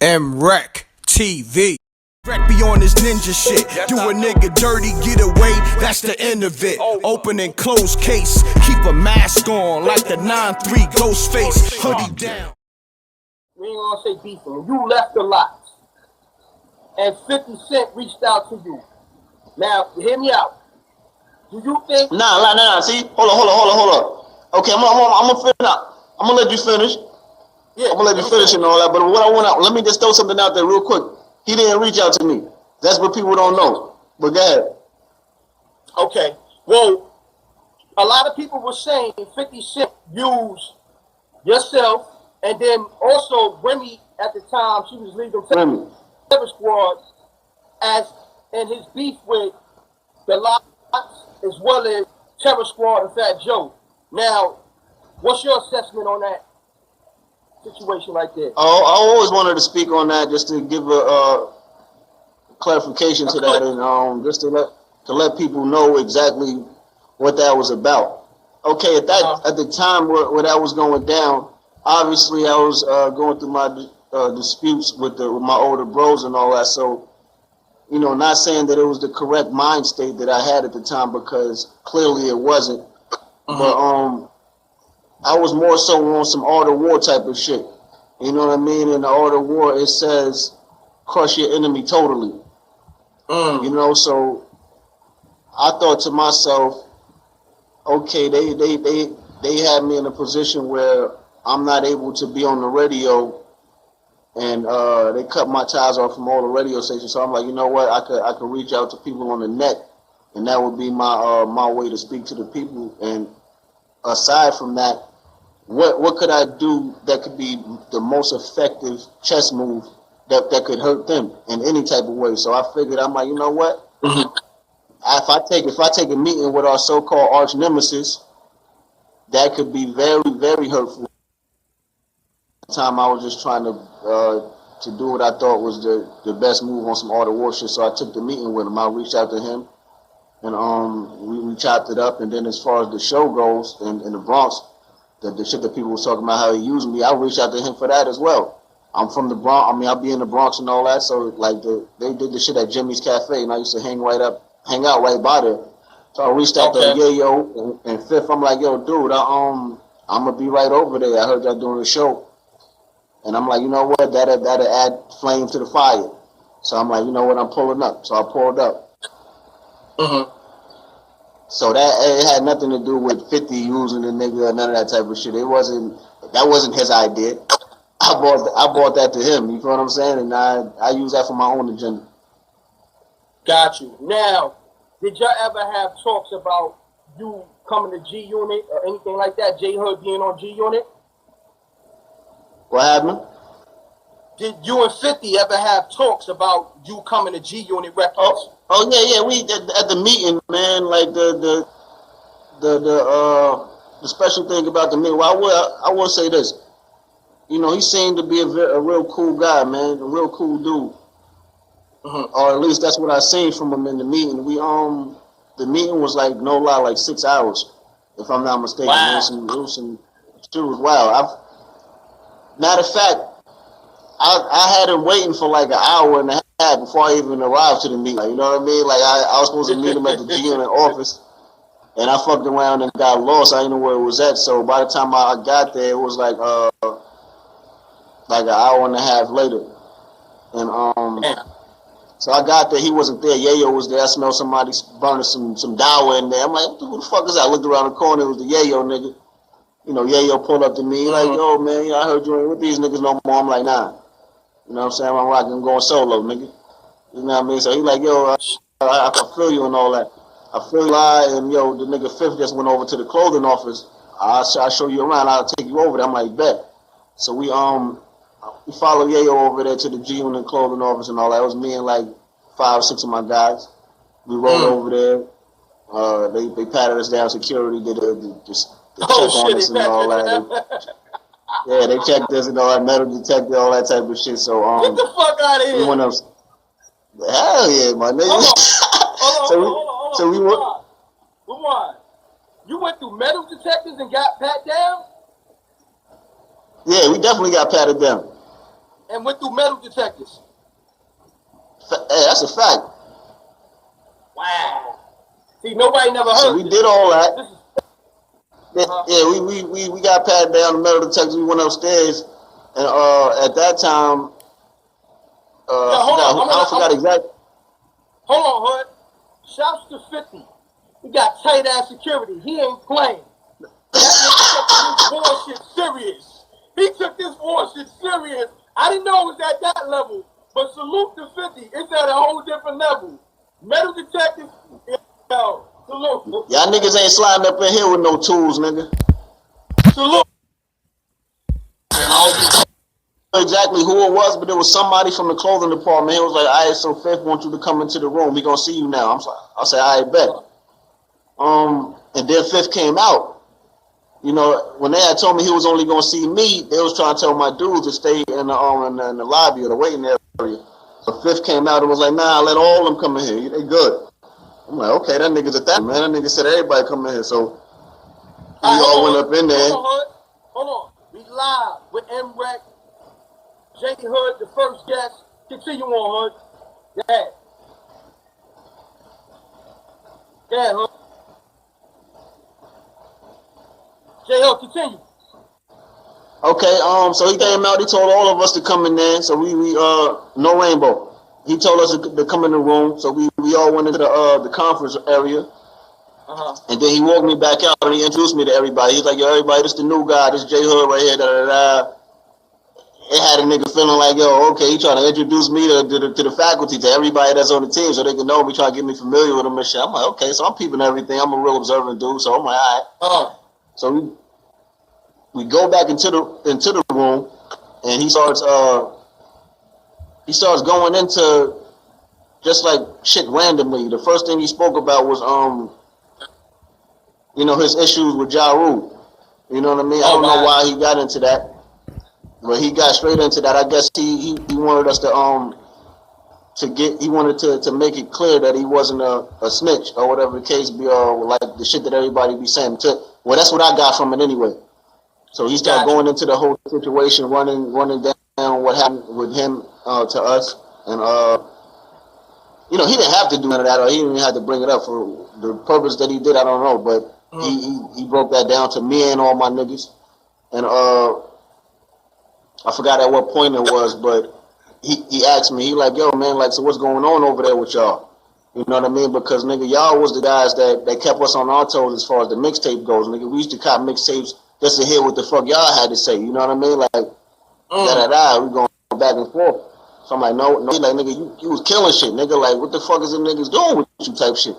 MRecktv. Wreck be on this ninja shit. Do a nigga dirty, get away, that's the end of it. Open and close case, keep a mask on like the 9-3 ghost face. Hoodie down. We ain't gonna say beefing. You left the lot, and 50 Cent reached out to you. Now, hear me out. Do you think? Nah. See, hold on. Okay, I'm gonna finish up. I'm gonna let you finish. Yeah, I'm gonna let you finish and all that. But what I want to, let me just throw something out there real quick. He didn't reach out to me. That's what people don't know. But go ahead. Okay. Well, a lot of people were saying 50 Cent used yourself, and then also Remy at the time, she was leading the Terror Squad, as in his beef with the Lots as well as Terror Squad and Fat Joe. Now, what's your assessment on that situation right there? Oh, I always wanted to speak on that, just to give a clarification to that, and just to let people know exactly what that was about. Okay, at the time where that was going down, obviously I was going through my disputes with my older bros and all that. So, you know, not saying that it was the correct mind state that I had at the time, because clearly it wasn't. But I was more so on some art of war type of shit. You know what I mean? In the art of war, it says crush your enemy totally. You know, so I thought to myself, okay, they had me in a position where I'm not able to be on the radio, and they cut my ties off from all the radio stations. So I'm like, you know what? I could reach out to people on the net, and that would be my way to speak to the people. And aside from that, what could I do that could be the most effective chess move that could hurt them in any type of way? So I figured, I'm like, you know what? If I take a meeting with our so-called arch nemesis, that could be very, very hurtful. At the time I was just trying to do what I thought was the best move on some art of war shit. So I took the meeting with him. I reached out to him, and we chopped it up. And then as far as the show goes in the Bronx, the shit that people was talking about how he used me, I reached out to him for that as well. I'm from the Bronx. I mean, I'll be in the Bronx and all that. So like they did the shit at Jimmy's Cafe, and I used to hang out right by there. So I reached out to Yayo and Fifth. I'm like, yo, dude, I'm gonna be right over there. I heard y'all doing a show, and I'm like, you know what? That'll add flame to the fire. So I'm like, you know what? I'm pulling up. So I pulled up. So it had nothing to do with 50 using the nigga or none of that type of shit. That wasn't his idea. I brought that to him. You feel what I'm saying? And I use that for my own agenda. Got you. Now, did y'all ever have talks about you coming to G-Unit or anything like that? J Hood being on G-Unit? What happened? Did you and 50 ever have talks about you coming to G-Unit Records? Oh yeah. We at the meeting, man. Like the special thing about the meeting. Well, I will say this. You know, he seemed to be a real cool guy, man. A real cool dude. Or at least that's what I seen from him in the meeting. The meeting was like, no lie, like 6 hours, if I'm not mistaken. Wow. It was wild. Matter of fact, I had him waiting for like an hour and a half before I even arrived to the meeting. You know what I mean? Like I was supposed to meet him at the G-Unit office, and I fucked around and got lost. I didn't know where it was at. So by the time I got there, it was like an hour and a half later. And so I got there, he wasn't there. Yayo was there. I smelled somebody burning some dawa in there. I'm like, who the fuck is that? I looked around the corner, it was the Yayo nigga. You know, Yayo pulled up to me, like, yo, man, I heard you ain't with these niggas no more. I'm like, nah. You know what I'm saying? I'm rocking, I'm going solo, nigga. You know what I mean? So he like, yo, I feel you and all that. I feel you, and yo, the nigga Fifth just went over to the clothing office. I'll show you around. I'll take you over there. I'm like, bet. So we followed Yayo over there to the G-Unit clothing office and all that. It was me and like 5 or 6 of my guys. We rolled over there. They patted us down. Security did the check on us and all that. They checked us and all that, metal detector, all that type of shit. So get the fuck out of here. We went up. Hell yeah, my nigga. Hold on. Come on. You went through metal detectors and got pat down? Yeah, we definitely got patted down. And went through metal detectors. Hey, that's a fact. Wow. See, nobody never heard. So we did all that. Yeah, we got patted down the metal detectors. We went upstairs, and at that time, I forgot exactly. Hold on, Hood. Shouts to 50. He got tight ass security. He ain't playing. That nigga took this bullshit serious. He took this bullshit serious. I didn't know it was at that level, but salute to 50. It's at a whole different level. Metal detectors, yo, salute. Y'all niggas ain't sliding up in here with no tools, nigga. Salute. I don't know exactly who it was, but it was somebody from the clothing department. He was like, all right, so Fifth wants you to come into the room. We gonna see you now. I said, all right, bet. And then Fifth came out. You know, when they had told me he was only gonna see me, they was trying to tell my dudes to stay in the lobby or the waiting area. So Fifth came out and was like, nah, let all of them come in here. They good. I'm like, okay, that nigga's at that, man. That nigga said everybody come in here. So we all went up in there. Hold on. We live with M.Reck, J Hood, the first guest. Continue on, Hood. Yeah. Yeah, Hood. J Hood, continue. Okay, so he came out, he told all of us to come in there, so we no rainbow. He told us to come in the room, so we all went into the conference area. And then he walked me back out and he introduced me to everybody. He's like, yo, everybody, this the new guy, this J Hood right here, It had a nigga feeling like, yo, okay, he trying to introduce me to the faculty, to everybody that's on the team, so they can know me, trying to get me familiar with him and shit. I'm like, okay, so I'm peeping everything. I'm a real observant dude, so I'm like, all right. So we go back into the room, and he starts going into just like shit randomly. The first thing he spoke about was you know, his issues with Ja Rule. You know what I mean? I don't know why he got into that, but he got straight into that. I guess he wanted us he wanted to make it clear that he wasn't a snitch or whatever the case be, like the shit that everybody be saying. Well, that's what I got from it anyway. So he started going into the whole situation, running down what happened with him to us, and you know, he didn't have to do none of that, or he didn't even have to bring it up for the purpose that he did. I don't know, but he broke that down to me and all my niggas, and I forgot at what point it was, but he asked me, he like, yo man, like, so what's going on over there with y'all? You know what I mean? Because nigga, y'all was the guys that kept us on our toes as far as the mixtape goes. Nigga, we used to cop mixtapes just to hear what the fuck y'all had to say. You know what I mean? Like, we going back and forth. So I'm like, no, like, nigga, you was killing shit, nigga. Like, what the fuck is them niggas doing with you type shit?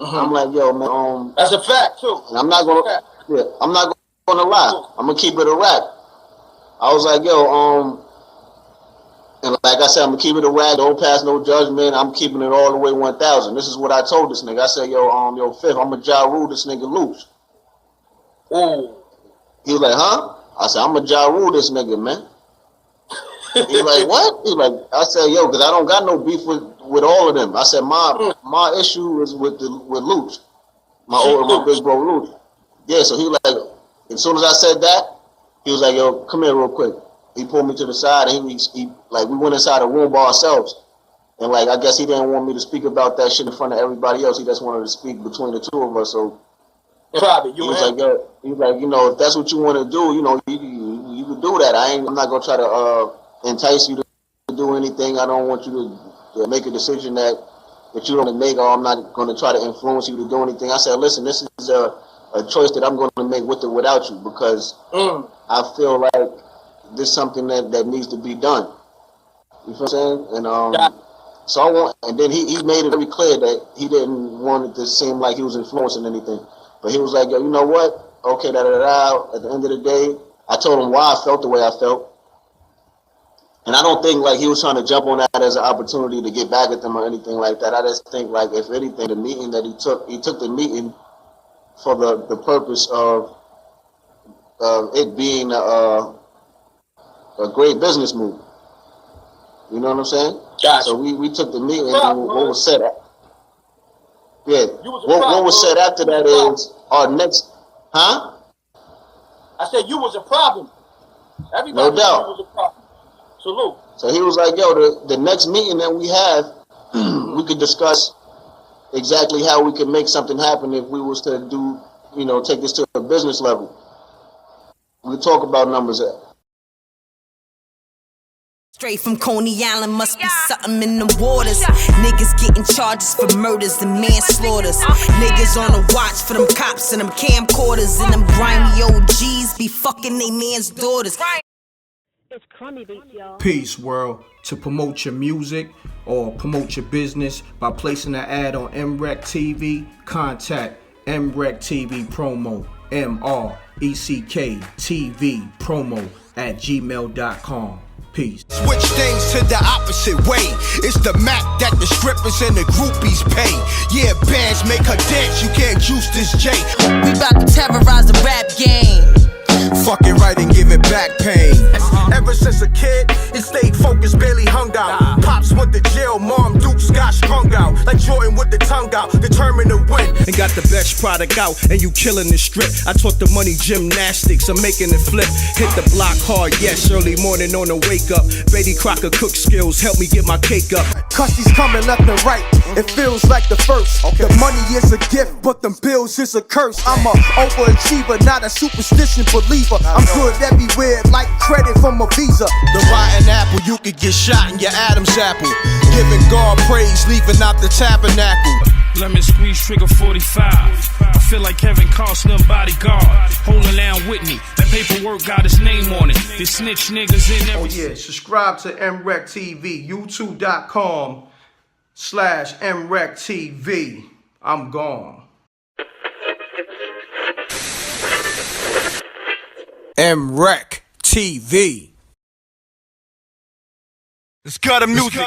I'm like, yo, man, that's a fact too. I'm not gonna lie. I'm gonna keep it a rap. I was like, yo, and like I said, I'm gonna keep it a rag, don't pass no judgment. I'm keeping it all the way 1,000. This is what I told this nigga. I said, yo, Fifth, I'm gonna Ja Rule this nigga loose. He was like, huh? I said, I'm gonna Ja Rule this nigga, man. He like, what? He like, I said, yo, because I don't got no beef with all of them. I said, my issue is with Luch, my big bro Luch. Yeah, so he like, as soon as I said that, he was like, yo, come here real quick. He pulled me to the side, and he like, we went inside a room by ourselves, and like, I guess he didn't want me to speak about that shit in front of everybody else. He just wanted to speak between the two of us. So probably he was like, yo, he was like, you know, if that's what you want to do, you know, you can do that. I'm not gonna try to entice you to do anything. I don't want you to make a decision that you don't make, or I'm not going to try to influence you to do anything. I said, listen, this is a choice that I'm going to make with or without you, because I feel like this is something that needs to be done. You feel what I'm saying? And so I want, and then he made it very clear that he didn't want it to seem like he was influencing anything. But he was like, yo, you know what? Okay, At the end of the day, I told him why I felt the way I felt. And I don't think like he was trying to jump on that as an opportunity to get back at them or anything like that. I just think like, if anything, the meeting that he took the meeting for the purpose of it being a great business move. You know what I'm saying? Gotcha. So we took the meeting, and what was said. Yeah. What was said after that is our next, huh? I said you was a problem. Everybody No doubt. was a problem. Salute. So he was like, yo, the next meeting that we have, we could discuss exactly how we could make something happen if we was to do, take this to a business level. We could talk about numbers. Straight from Coney Island, must be something in the waters. Niggas getting charges for murders and manslaughters. Niggas on the watch for them cops and them camcorders. And them grimy OGs be fucking they man's daughters. It's crummy beats, y'all. Peace, world. To promote your music or promote your business by placing an ad on MRecktv, contact MRecktVpromo, MRecktVpromo at gmail.com. Peace. Switch things to the opposite way. It's the Mac that the strippers and the groupies pay. Yeah, bands make her dance, you can't juice this J. We bout to terrorize the rap game. Fuck it right and give it back pain. Ever since a kid, it stayed focused, barely hung out. Pops went to jail, mom Dukes got strung out. Like Jordan with the tongue out, determined to win. And got the best product out, and you killing the strip. I taught the money gymnastics, I'm making it flip. Hit the block hard, yes, early morning on the wake up. Betty Crocker cook skills, help me get my cake up. Cussies coming left and right, it feels like the first. The money is a gift, but them bills is a curse. I'm a overachiever, not a superstition believer. I'm good everywhere, like credit from a visa. The rotten apple, you could get shot in your Adam's apple. Giving God praise, leaving out the tabernacle. Lemon squeeze trigger 45. I feel like Kevin Costner bodyguard, holding down Whitney. That paperwork got his name on it. The snitch niggas in every. Oh yeah, subscribe to MRecktv, youtube.com/MRecktv. I'm gone. MRecktv. It's got him music.